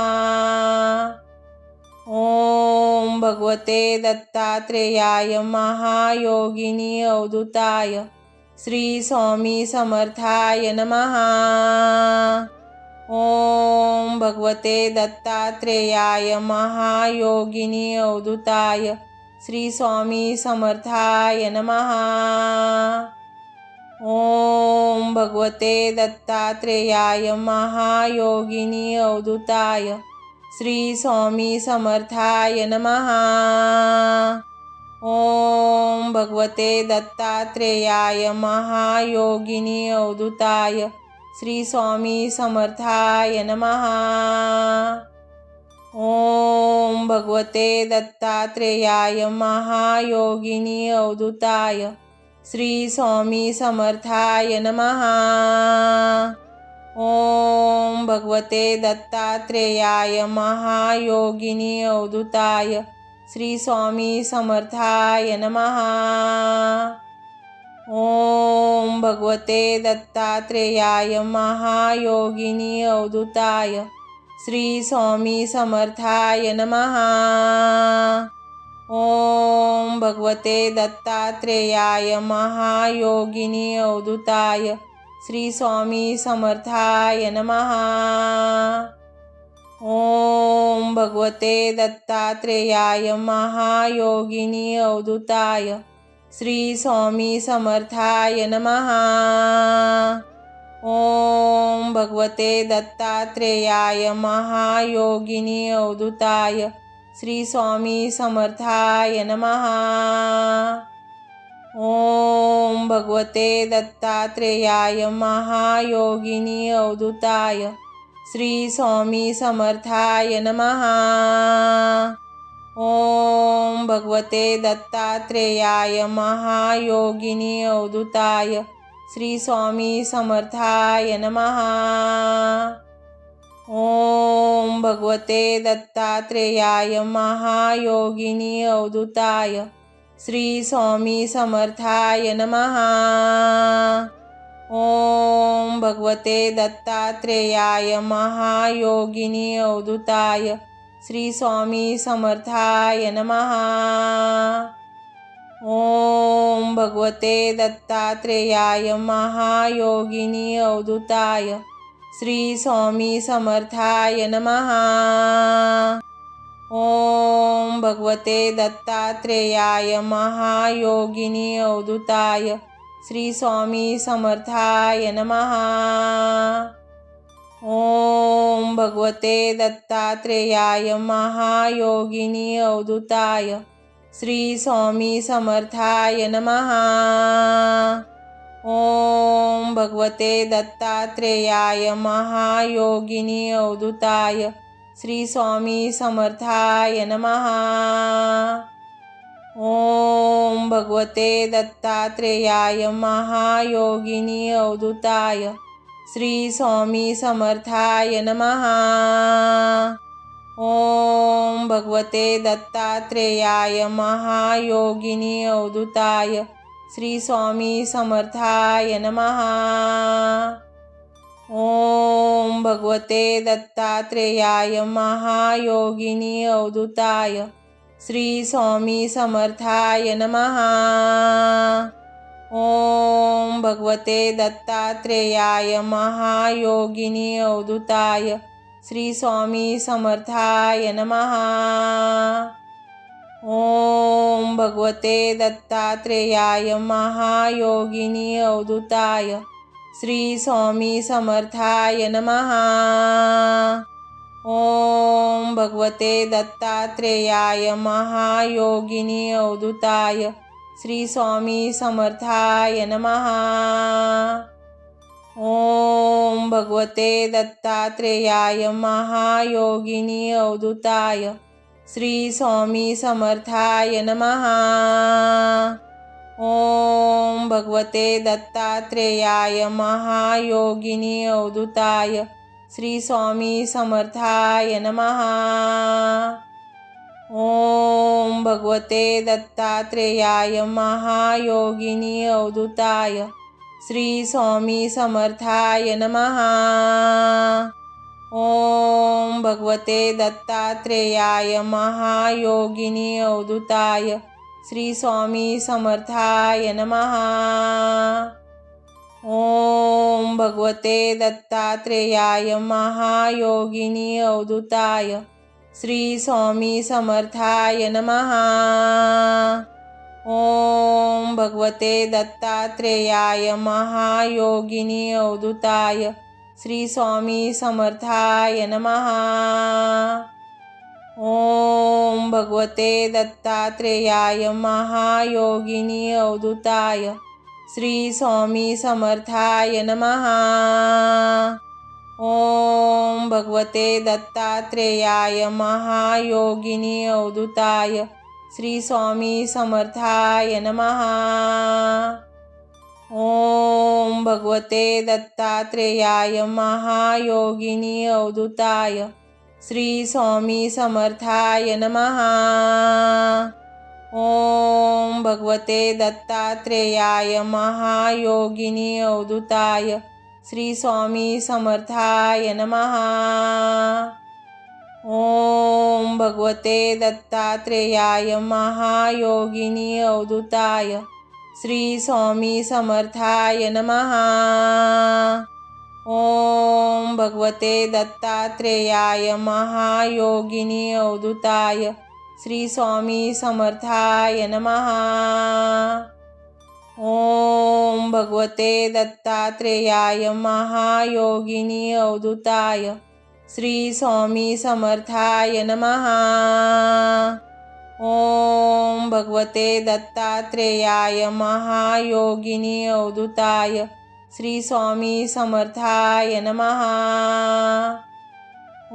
ओम भगवते दत्तात्रेयाय महायोगिनी अवधूताय श्री स्वामी समर्थाय नमः। ओम भगवते दत्तात्रेयाय महायोगिनी अवधूताय श्री स्वामी समर्थाय नमः। ओम भगवते दत्तात्रेयाय महायोगिनी अवधूताय श्री स्वामी समर्थाय नमः। ओम भगवते दत्तात्रेयाय महायोगिनी अवधूताय श्री स्वामी समर्थाय नमः। ओम भगवते दत्तात्रेयाय महायोगिनी अवधूताय श्री स्वामी समर्थाय नमः। ओम भगवते दत्तात्रेयाय महायोगिनी अवधूताय श्री स्वामी समर्थाय नमः। ओम भगवते दत्तात्रेयाय महायोगिनी अवधूताय श्री स्वामी समर्थाय नमः। ओम भगवते दत्तात्रेयाय महायोगिनी अवधूताय श्री स्वामी समर्थाय नमः। ओम भगवते दत्तात्रेयाय महायोगिनी अवधूताय श्री स्वामी समर्थाय नमः। ओम भगवते दत्तात्रेयाय महायोगिनी अवधूताय श्री स्वामी समर्थाय नमः। ओम भगवते दत्तात्रेयाय महायोगिनी अवधूताय श्री स्वामी समर्थाय नमः। ओम भगवते दत्तात्रेयाय महायोगिनी अवधूताय श्री स्वामी समर्थाय नमः। ओम भगवते दत्तात्रेयाय महायोगिनी अवधूताय श्री स्वामी समर्थाय नमः। ओम भगवते दत्तात्रेयाय महायोगिनी अवधूताय श्री स्वामी समर्थाय नमः। ओम भगवते दत्तात्रेयाय महायोगिनी अवधूताय श्री स्वामी समर्थाय नमः। ओम भगवते दत्तात्रेयाय महायोगिनी अवधूताय श्री स्वामी समर्थाय नमः। ओम भगवते दत्तात्रेयाय महायोगिनी अवधूताय श्री स्वामी समर्थाय नमः। ओम भगवते दत्तात्रेयाय महायोगिनी अवधूताय श्री स्वामी समर्थाय नमः। ओम भगवते दत्तात्रेयाय महायोगिनी अवधूताय श्री स्वामी समर्थाय नमः। ओम भगवते दत्तात्रेयाय महायोगिनी अवधूताय श्री स्वामी समर्थाय नमः। ओम भगवते दत्तात्रेयाय महायोगिनी अवधूताय श्री स्वामी समर्थाय नमः। ओम भगवते दत्तात्रेयाय महायोगिनी अवधूताय श्री स्वामी समर्थाय नमः। ओम भगवते दत्तात्रेयाय महायोगिनी अवधूताय श्री स्वामी समर्थाय नमः। ओम भगवते दत्तात्रेयाय महायोगिनी अवधूताय श्री स्वामी समर्थाय नमः। ओम भगवते दत्तात्रेयाय महायोगिनी अवधूताय श्री स्वामी समर्थाय नमः। ओम भगवते दत्तात्रेयाय महायोगिनी अवधूताय श्री स्वामी समर्थाय नमः। ओम भगवते दत्तात्रेयाय महायोगिनी अवधूताय श्री स्वामी समर्थाय नमः। ओम भगवते दत्तात्रेयाय महायोगिनी अवधूताय श्री स्वामी समर्थाय नमः। ओम भगवते दत्तात्रेयाय महायोगिनी अवधूताय श्री स्वामी समर्थाय नमः। ओम भगवते दत्तात्रेयाय महायोगिनी अवधूताय श्री स्वामी समर्थाय नमः। ओम भगवते दत्तात्रेयाय महायोगिनी अवधूताय श्री स्वामी समर्थाय नमः। ओम भगवते दत्तात्रेयाय महायोगिनी अवधूताय श्री स्वामी समर्थाय नमः। ओम भगवते दत्तात्रेयाय महायोगिनी अवधूताय श्री स्वामी समर्थाय नमः। ओम भगवते दत्तात्रेयाय महायोगिनी अवधूताय श्री स्वामी समर्थाय नमः। ओम भगवते दत्तात्रेयाय महायोगिनी अवधूताय श्री स्वामी समर्थाय नमः। ओम भगवते दत्तात्रेयाय महायोगिनी अवधूताय श्री स्वामी समर्थाय नमः। ओम भगवते दत्तात्रेयाय महायोगिनी अवधूताय श्री स्वामी समर्थाय नमः। ओम भगवते दत्तात्रेयाय महायोगिनी अवधूताय श्री स्वामी समर्थाय नमः।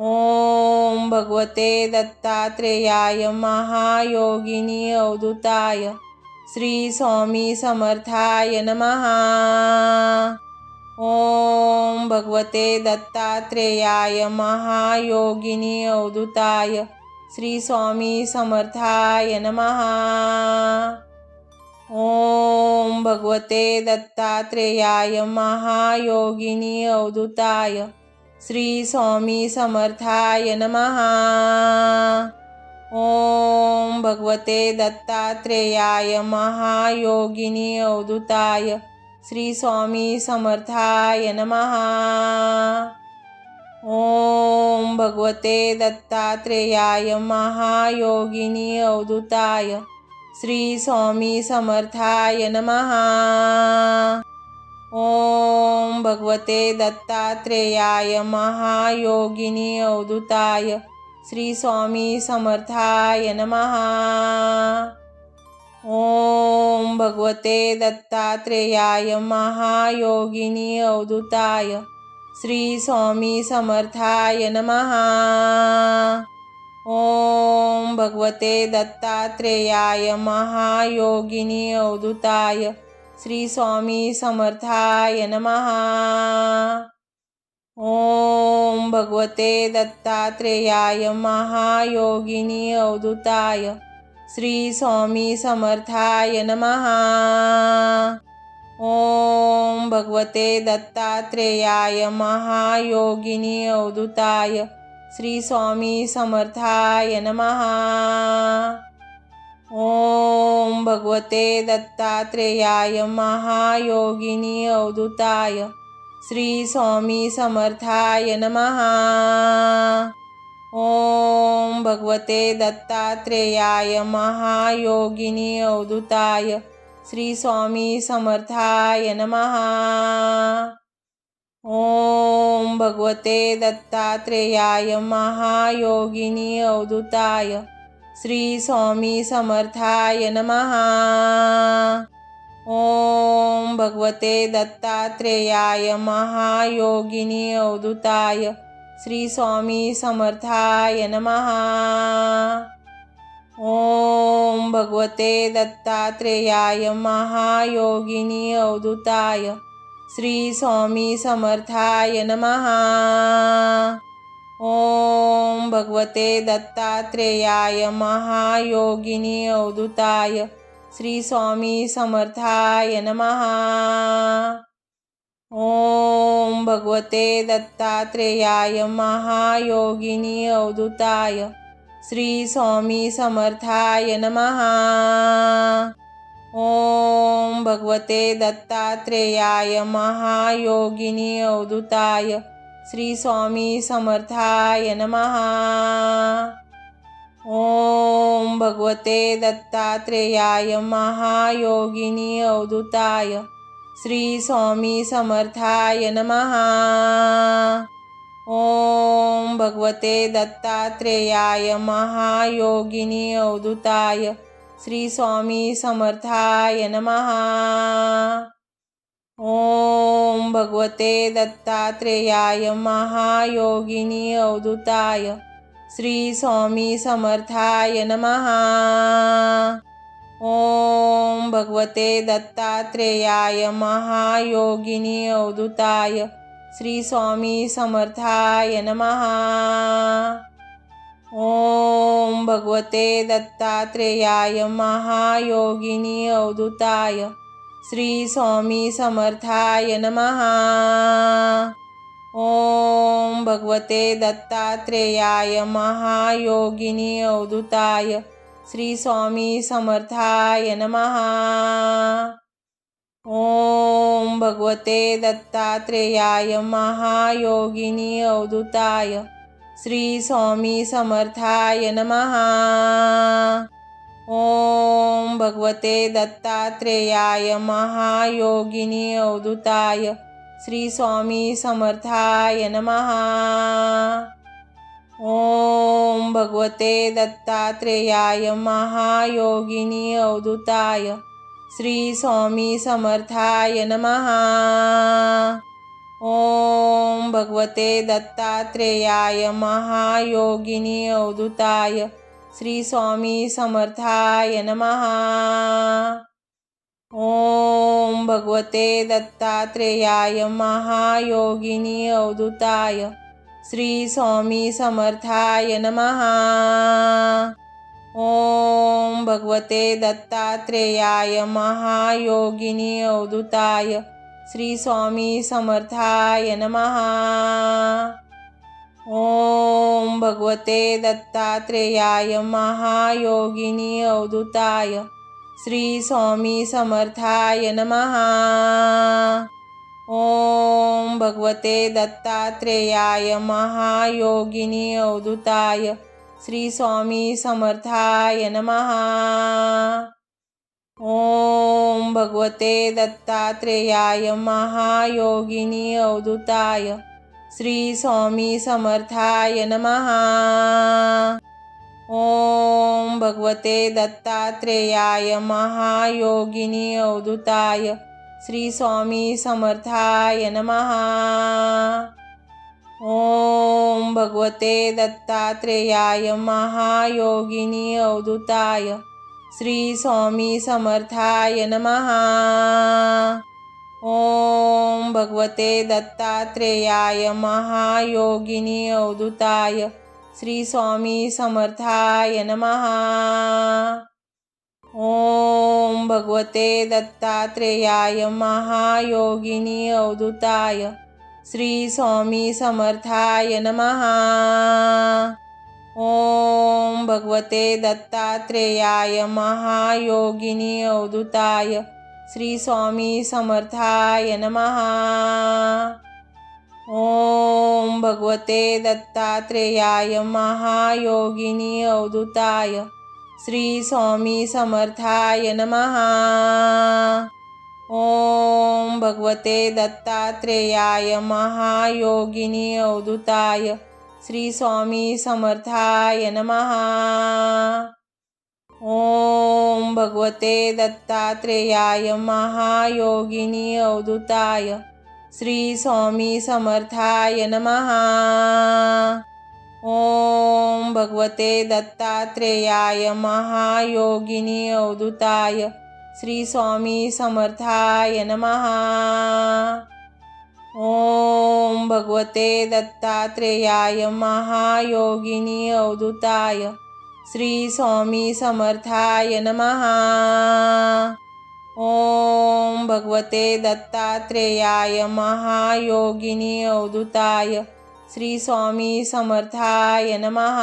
ओम भगवते दत्तात्रेयाय महायोगिनी अवधूताय श्री स्वामी समर्थाय नमः। ओम भगवते दत्तात्रेयाय महायोगिनी अवधूताय श्री स्वामी समर्थाय नमः। ओम भगवते दत्तात्रेयाय महायोगिनी अवधूताय श्री स्वामी समर्थाय नमः। ओम भगवते दत्तात्रेयाय महायोगिनी अवधूताय श्री स्वामी समर्थाय नमः। ओम भगवते दत्तात्रेयाय महायोगिनी अवधूताय श्री स्वामी समर्थाय नमः। ओम भगवते दत्तात्रेयाय महायोगिनी अवधूताय श्री स्वामी समर्थाय नमः। ओम भगवते दत्तात्रेयाय महायोगिनी अवधूताय श्री स्वामी समर्थाय नमः। ओम भगवते दत्तात्रेयाय महायोगिनी अवधूताय श्री स्वामी समर्थाय नमः। ओम भगवते दत्तात्रेयाय महायोगिनी अवधूताय श्री स्वामी समर्थाय नमः। ओम भगवते दत्तात्रेयाय महायोगिनी अवधूताय श्री स्वामी समर्थाय नमः। ओम भगवते दत्तात्रेयाय महायोगिनी अवधूताय श्री स्वामी समर्थाय नमः। ओम भगवते दत्तात्रेयाय महायोगिनी अवधूताय श्री स्वामी समर्थाय नमः। ओम भगवते दत्तात्रेयाय महायोगिनी अवधूताय श्री स्वामी समर्थाय नमः। ओम भगवते दत्तात्रेयाय महायोगिनी अवधूताय श्री स्वामी समर्थाय नमः। ओम भगवते दत्तात्रेयाय महायोगिनी अवधूताय श्री स्वामी समर्थाय नमः। ओम भगवते दत्तात्रेयाय महायोगिनी अवधूताय श्री स्वामी समर्थाय नमः। ओम भगवते दत्तात्रेयाय महायोगिनी अवधूताय श्री स्वामी समर्थाय नमः। ओम भगवते दत्तात्रेयाय महायोगिनी अवधूताय श्री स्वामी समर्थाय नमः। ओम भगवते दत्तात्रेयाय महायोगिनी अवधूताय श्री स्वामी समर्थाय नमः। ओम भगवते दत्तात्रेयाय महायोगिनी अवधूताय श्री स्वामी समर्थाय नमः। ओम भगवते दत्तात्रेयाय महायोगिनी अवधूताय श्री स्वामी समर्थाय नमः। ओम भगवते दत्तात्रेयाय महायोगिनी अवधूताय श्री स्वामी समर्थाय नमः। ओम भगवते दत्तात्रेयाय महायोगिनी अवधूताय श्री स्वामी समर्थाय नमः। ओम भगवते दत्तात्रेयाय महायोगिनी अवधूताय श्री स्वामी समर्थाय नमः। ओम भगवते दत्तात्रेयाय महायोगिनी अवधूताय श्री स्वामी समर्थाय नमः। ओम भगवते दत्तात्रेयाय महायोगिनी अवधूताय श्री स्वामी समर्थाय नमः। ओम भगवते दत्तात्रेयाय महायोगिनी अवधूताय श्री स्वामी समर्थाय नमः। ओम भगवते दत्तात्रेयाय महायोगिनी अवधूताय श्री स्वामी समर्थाय नमः। ओम भगवते दत्तात्रेयाय महायोगिनी अवधूताय श्री स्वामी समर्थाय नमः। ओम भगवते दत्तात्रेयाय महायोगिनी अवधूताय श्री स्वामी समर्थाय नमः। ओम भगवते दत्तात्रेयाय महायोगिनी अवधूताय श्री स्वामी समर्थाय नमः। ओम भगवते दत्तात्रेयाय महायोगिनी अवधूताय श्री स्वामी समर्थाय नमः। ओम भगवते दत्तात्रेयाय महायोगिनी अवधूताय श्री स्वामी समर्थाय नमः। ओम भगवते दत्तात्रेयाय महायोगिनी अवधूताय श्री स्वामी समर्थाय नमः। ओम भगवते दत्तात्रेयाय महायोगिनी अवधूताय श्री स्वामी समर्थाय नमः। ओम भगवते दत्तात्रेयाय महायोगिनी अवधूताय श्री स्वामी समर्थाय नमः। ओम भगवते दत्तात्रेयाय महायोगिनी अवधूताय श्री स्वामी समर्थाय नमः। ओम भगवते दत्तात्रेयाय महायोगिनी अवधूताय श्री स्वामी समर्थाय नमः। ओम भगवते दत्तात्रेयाय महायोगिनी अवधूताय श्री स्वामी समर्थाय नमः। ओम भगवते दत्तात्रेयाय महायोगिनी अवधूताय श्री स्वामी समर्थाय नमः। ओम भगवते दत्तात्रेयाय महायोगिनी अवधूताय श्री स्वामी समर्थाय नमः। ओम भगवते दत्तात्रेयाय महायोगिनी अवधूताय श्री स्वामी समर्थाय नमः। ओम भगवते दत्तात्रेयाय महायोगिनी अवधूताय श्री स्वामी समर्थाय नमः। ओम भगवते दत्तात्रेयाय महायोगिनी अवधूताय श्री स्वामी समर्थाय नमः।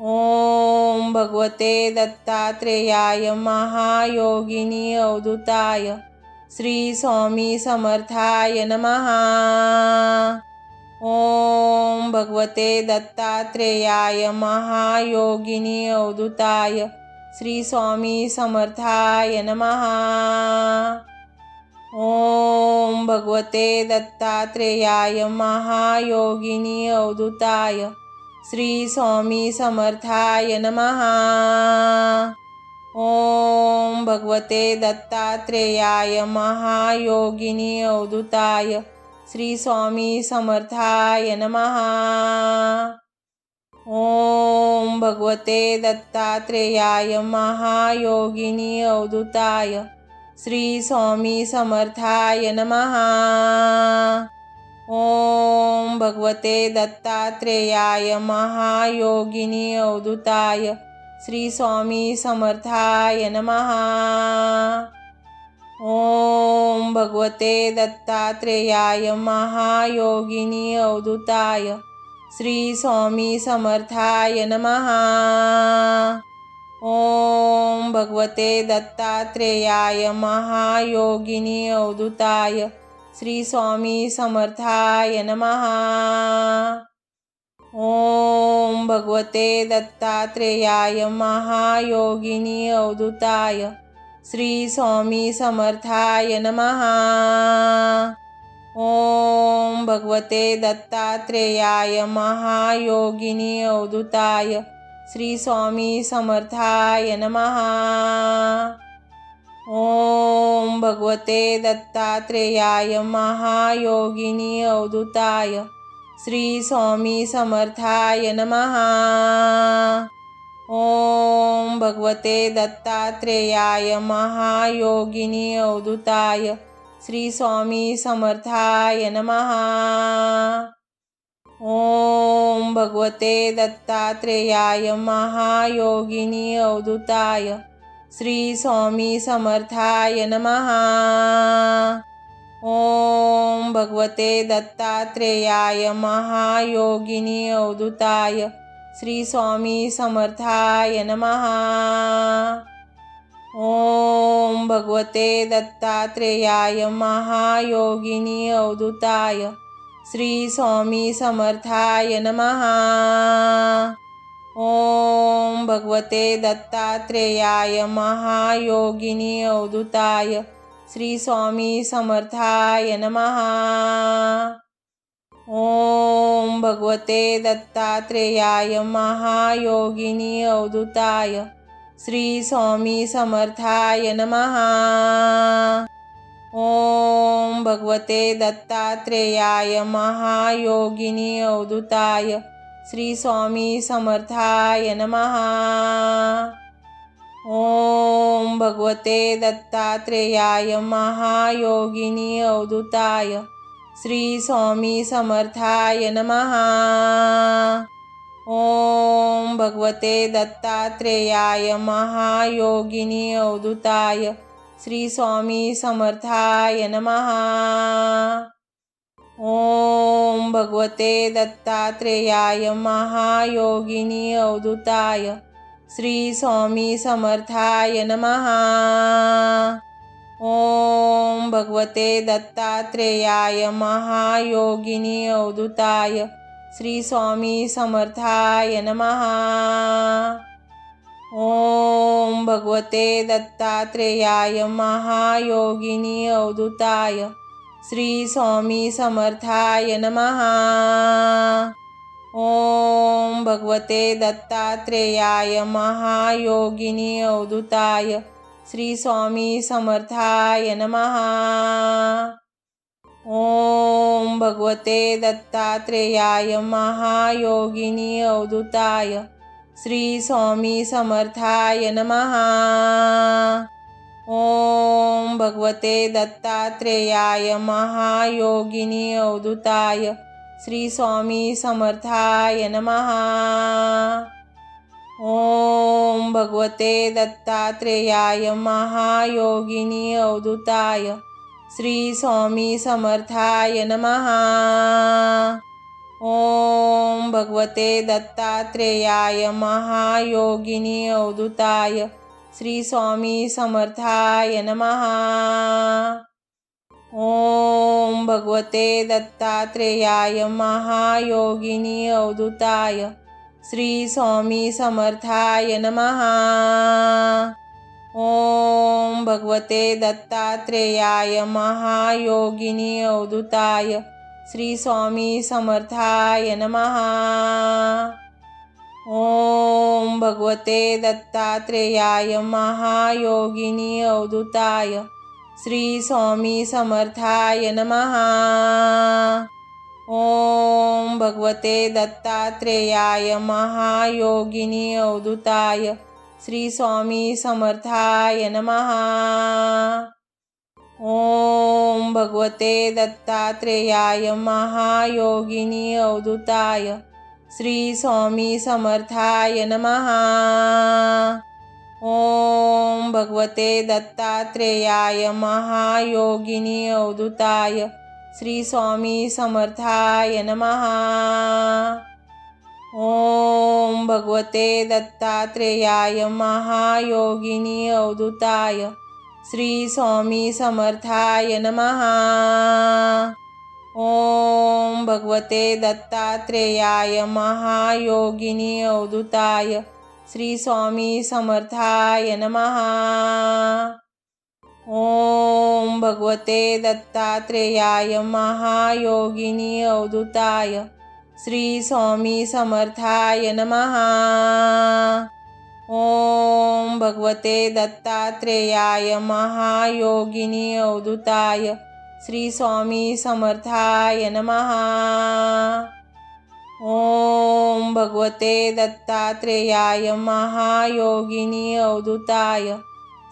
ओम भगवते दत्तात्रेयाय महायोगिनी अवधूताय श्री स्वामी समर्थाय नमः। ओम भगवते दत्तात्रेयाय महायोगिनी अवधूताय श्री स्वामी समर्थाय नमः। ओम भगवते दत्तात्रेयाय महायोगिनी अवधूताय श्री स्वामी समर्थाय नमः। ओम भगवते दत्तात्रेयाय महायोगिनी अवधूताय श्री स्वामी समर्थाय नमः। ओम भगवते दत्तात्रेयाय महायोगिनी अवधूताय श्री स्वामी समर्थाय नमः। ओम भगवते दत्तात्रेयाय महायोगिनी अवधूताय श्री स्वामी समर्थाय नमः। ओम भगवते दत्तात्रेयाय महायोगिनी अवधूताय श्री स्वामी समर्थाय नमः। ओम भगवते दत्तात्रेयाय महायोगिनी अवधूताय श्री स्वामी समर्थाय नमः। ओम भगवते दत्तात्रेयाय महायोगिनी अवधूताय श्री स्वामी समर्थाय नमः। ओम भगवते दत्तात्रेयाय महायोगिनी अवधूताय श्री स्वामी समर्थाय नमः। ओम भगवते दत्तात्रेयाय महायोगिनी अवधूताय श्री स्वामी समर्थाय नमः। ओम भगवते दत्तात्रेयाय महायोगिनी अवधूताय श्री स्वामी समर्थाय नमः। ओम भगवते दत्तात्रेयाय महायोगिनी अवधूताय श्री स्वामी समर्थाय नमः। ओम भगवते दत्तात्रेयाय महायोगिनी अवधूताय श्री स्वामी समर्थाय नमः। ओम भगवते दत्तात्रेयाय महायोगिनी अवधूताय श्री स्वामी समर्थाय नमः। ओम भगवते दत्तात्रेयाय महायोगिनी अवधूताय श्री स्वामी समर्थाय नमः। ओम भगवते दत्तात्रेयाय महायोगिनी अवधूताय श्री स्वामी समर्थाय नमः। ओम भगवते दत्तात्रेयाय महायोगिनी अवधूताय श्री स्वामी समर्थाय नमः। ओम भगवते दत्तात्रेयाय महायोगिनी अवधूताय श्री स्वामी समर्थाय नमः। ओम भगवते दत्तात्रेयाय महायोगिनी अवधूताय श्री स्वामी समर्थाय नमः। ओम भगवते दत्तात्रेयाय महायोगिनी अवधूताय श्री स्वामी समर्थाय नमः। ओम भगवते दत्तात्रेयाय महायोगिनी अवधूताय श्री स्वामी समर्थाय नमः। ओम भगवते दत्तात्रेयाय महायोगिनी अवधूताय श्री स्वामी समर्थाय नमः। ओम भगवते दत्तात्रेयाय महायोगिनी अवधूताय श्री स्वामी समर्थाय नमः। ओम भगवते दत्तात्रेयाय महायोगिनी अवधूताय श्री स्वामी समर्थाय नमः। ओम भगवते दत्तात्रेयाय महायोगिनी अवधूताय श्री स्वामी समर्थाय नमः। ओम भगवते दत्तात्रेयाय महायोगिनी अवधूताय श्री स्वामी समर्थाय नमः। ओम भगवते दत्तात्रेयाय महायोगिनी अवधूताय श्री स्वामी समर्थाय नमः। ओम भगवते दत्तात्रेयाय महायोगिनी अवधूताय श्री स्वामी समर्थाय नमः। ओम भगवते दत्तात्रेयाय महायोगिनी अवधूताय श्री स्वामी समर्थाय नमः। ओम भगवते दत्तात्रेयाय महायोगिनी अवधूताय श्री स्वामी समर्थाय नमः। ओम भगवते दत्तात्रेयाय महायोगिनी अवधूताय श्री स्वामी समर्थाय नमः। ओम भगवते दत्तात्रेयाय महायोगिनी अवधूताय श्री स्वामी समर्थाय नमः। ओम भगवते दत्तात्रेयाय महायोगिनी अवधूताय श्री स्वामी समर्थाय नमः। ओम भगवते दत्तात्रेयाय महायोगिनी अवधूताय श्री स्वामी समर्थाय नमः। ओम भगवते दत्तात्रेयाय महायोगिनी अवधूताय श्री स्वामी समर्थाय नमः। ओम भगवते दत्तात्रेयाय महायोगिनी अवधूताय श्री स्वामी समर्थाय नमः। ओम भगवते दत्तात्रेयाय महायोगिनी अवधूताय श्री स्वामी समर्थाय नमः। ओम भगवते दत्तात्रेयाय महायोगिनी अवधूताय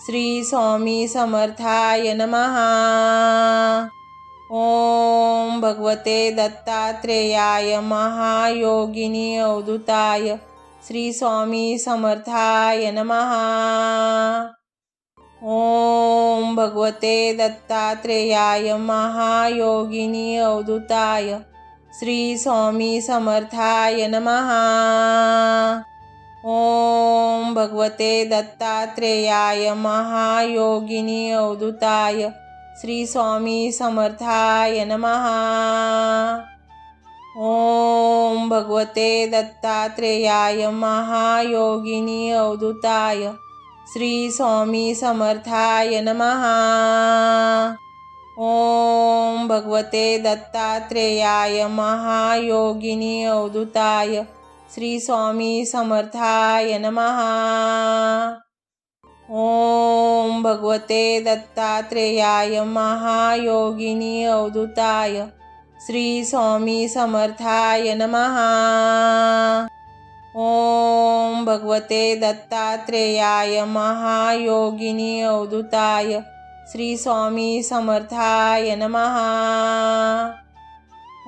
श्री स्वामी समर्थाय नमः। ओम भगवते दत्तात्रेयाय महायोगिनी अवधूताय श्री स्वामी समर्थाय नमः। ओम भगवते दत्तात्रेयाय महायोगिनी अवधूताय श्री स्वामी समर्थाय नमः। ओम भगवते दत्तात्रेयाय महायोगिनी अवधूताय श्री स्वामी समर्थाय नमः। ओम भगवते दत्तात्रेयाय महायोगिनी अवधूताय श्री स्वामी समर्थाय नमः। ओम भगवते दत्तात्रेयाय महायोगिनी अवधूताय श्री स्वामी समर्थाय नमः। ओम भगवते दत्तात्रेयाय महायोगिनी अवधूताय श्री स्वामी समर्थाय नमः। ओम भगवते दत्तात्रेयाय महायोगिनी अवधूताय श्री स्वामी समर्थाय नमः।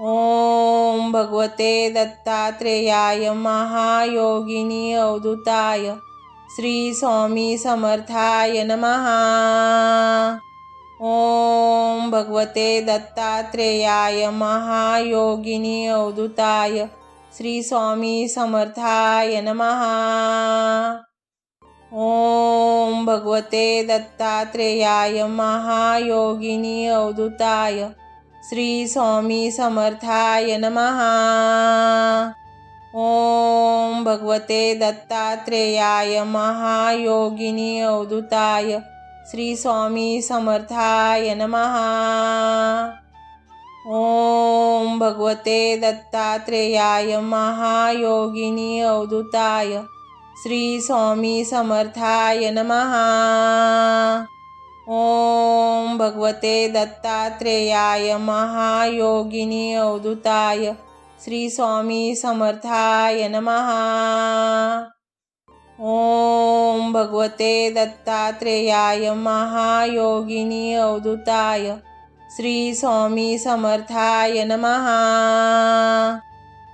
ओम भगवते दत्तात्रेयाय महायोगिनी अवधूताय श्री स्वामी समर्थाय नमः। ओम भगवते दत्तात्रेयाय महायोगिनी अवधूताय श्री स्वामी समर्थाय नमः। ओम भगवते दत्तात्रेयाय महायोगिनी अवधूताय श्री स्वामी समर्थाय नमः। ओम भगवते दत्तात्रेयाय महायोगिनी अवधूताय श्री स्वामी समर्थाय नमः। ओम भगवते दत्तात्रेयाय महायोगिनी अवधूताय श्री स्वामी समर्थाय नमः। ओम भगवते दत्तात्रेयाय महायोगिनी अवधूताय श्री स्वामी समर्थाय नमः। ओम भगवते दत्तात्रेयाय महायोगिनी अवधूताय श्री स्वामी समर्थाय नमः।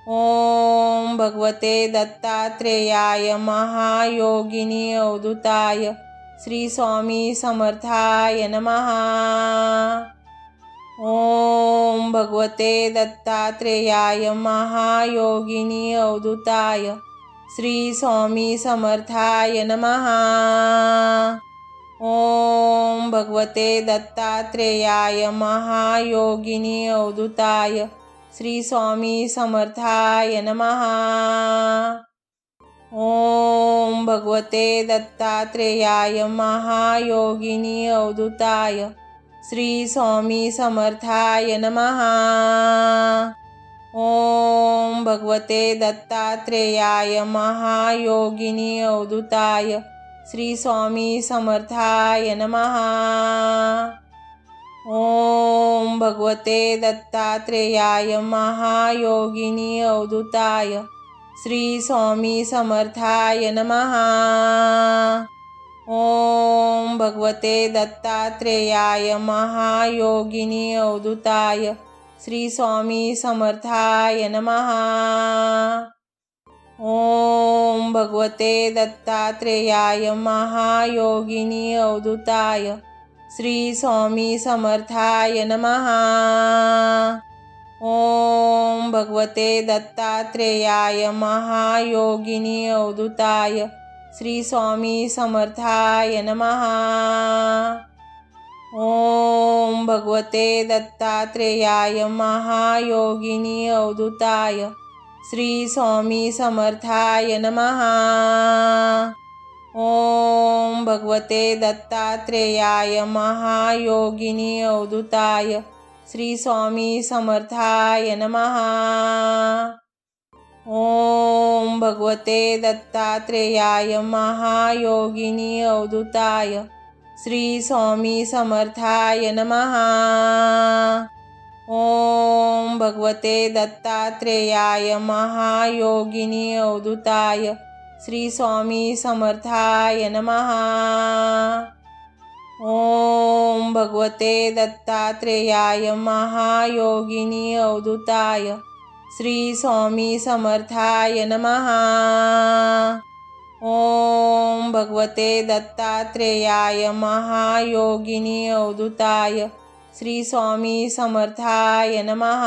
ओम भगवते दत्तात्रेयाय महायोगिनी अवधूताय श्री स्वामी समर्थाय नमः। ओम भगवते दत्तात्रेयाय महायोगिनी अवधूताय श्री स्वामी समर्थाय नमः। ओम भगवते दत्तात्रेयाय महायोगिनी अवधूताय श्री स्वामी समर्थाय नमः। ओम भगवते दत्तात्रेयाय महायोगिनी अवधूताय श्री स्वामी समर्थाय नमः। ओम भगवते दत्तात्रेयाय महायोगिनी अवधूताय श्री स्वामी समर्थाय नमः। ओम भगवते दत्तात्रेयाय महायोगिनी अवधूताय श्री स्वामी समर्थाय नमः। ओम भगवते दत्तात्रेयाय महायोगिनी अवधूताय श्री स्वामी समर्थाय नमः। ओम भगवते दत्तात्रेयाय महायोगिनी अवधूताय श्री स्वामी समर्थाय नमः। ओम भगवते दत्तात्रेयाय महायोगिनी अवधूताय श्री स्वामी समर्थाय नमः। ओम भगवते दत्तात्रेयाय महायोगिनी अवधूताय श्री स्वामी समर्थाय नमः। ओम भगवते दत्तात्रेयाय महायोगिनी अवधूताय श्री स्वामी समर्थाय नमः। ओम भगवते दत्तात्रेयाय महायोगिनी अवधूताय श्री स्वामी समर्थाय नमः। ओम भगवते दत्तात्रेयाय महायोगिनी अवधूताय श्री स्वामी समर्थाय नमः। ओम भगवते दत्तात्रेयाय महायोगिनी अवधूताय श्री स्वामी समर्थाय नमः। ओम भगवते दत्तात्रेयाय महायोगिनी अवधूताय श्री स्वामी समर्थाय नमः।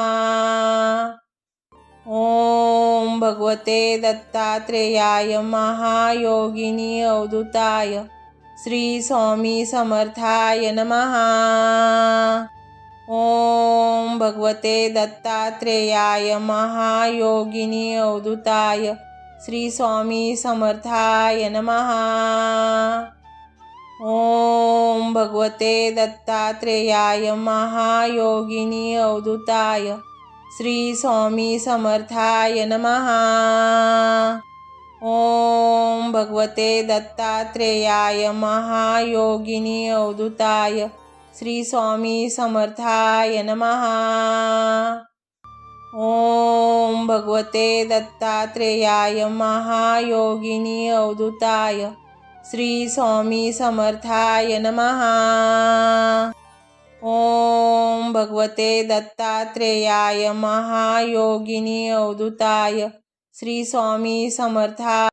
ओम भगवते दत्तात्रेयाय महायोगिनी अवधूताय श्री स्वामी समर्थाय नमः। ओम भगवते दत्तात्रेयाय महायोगिनी अवधूताय श्री स्वामी समर्थाय नमः। ओम भगवते दत्तात्रेयाय महायोगिनी अवधूताय श्री स्वामी समर्थाय नमः। ओम भगवते दत्तात्रेयाय महायोगिनी अवधूताय श्री स्वामी समर्थाय नमः। ओम भगवते दत्तात्रेयाय महायोगिनी अवधूताय श्री स्वामी समर्थाय नमः। ओम भगवते दत्तात्रेयाय महायोगिनी अवधूताय श्री स्वामी समर्थाय